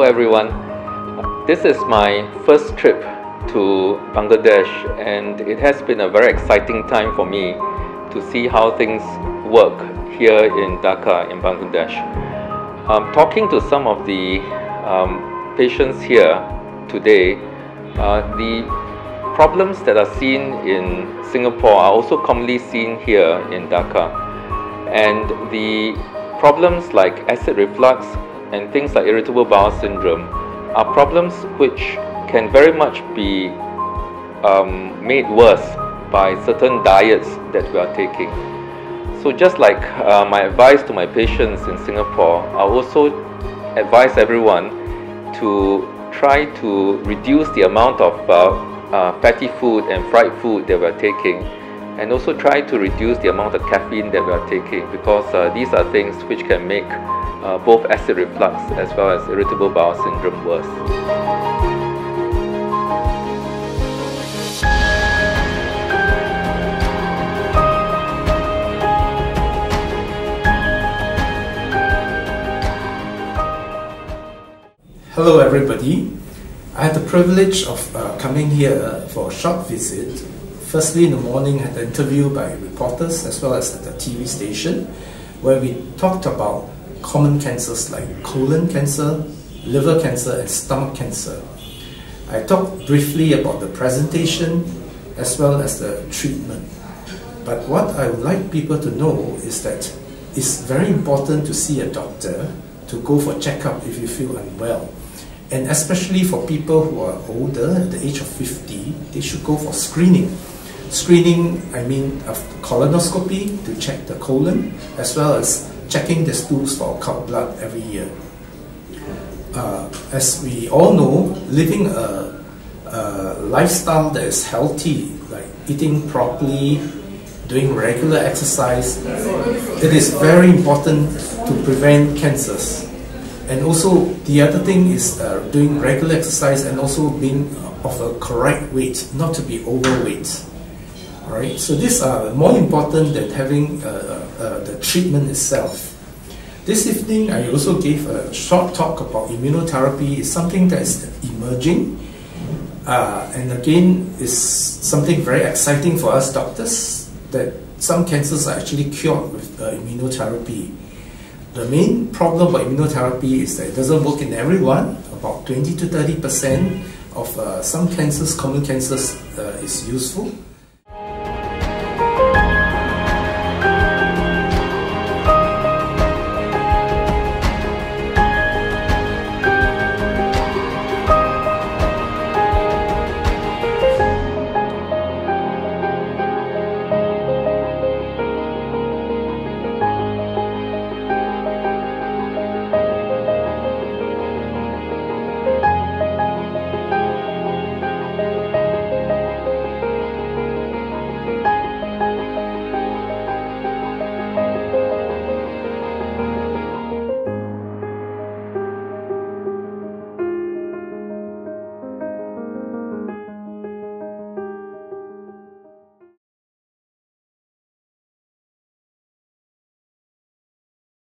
everyone. This is my first trip to Bangladesh, and it has been a very exciting time for me to see how things work here in Dhaka in Bangladesh. Talking to some of the patients here today, the problems that are seen in Singapore are also commonly seen here in Dhaka, and the problems like acid reflux and things like irritable bowel syndrome are problems which can very much be made worse by certain diets that we are taking. So just like my advice to my patients in Singapore, I also advise everyone to try to reduce the amount of fatty food and fried food that we are taking, and also try to reduce the amount of caffeine that we are taking, because these are things which can make both acid reflux as well as irritable bowel syndrome worse. Hello everybody. I had the privilege of coming here for a short visit. Firstly, in the morning, I had an interview by reporters as well as at the TV station, where we talked about common cancers like colon cancer, liver cancer and stomach cancer. I talked briefly about the presentation as well as the treatment. But what I would like people to know is that it's very important to see a doctor, to go for checkup if you feel unwell. And especially for people who are older, at the age of 50, they should go for screening. Screening, I mean colonoscopy to check the colon, as well as checking the stools for occult blood every year. As we all know, living a lifestyle that is healthy, like eating properly, doing regular exercise, it is very important to prevent cancers. And also, the other thing is doing regular exercise and also being of a correct weight, not to be overweight. Alright, so these are more important than having the treatment itself. This evening, I also gave a short talk about immunotherapy. It's something that is emerging, and again, is something very exciting for us doctors, that some cancers are actually cured with immunotherapy. The main problem about immunotherapy is that it doesn't work in everyone. About 20 to 30% of some cancers, common cancers, is useful.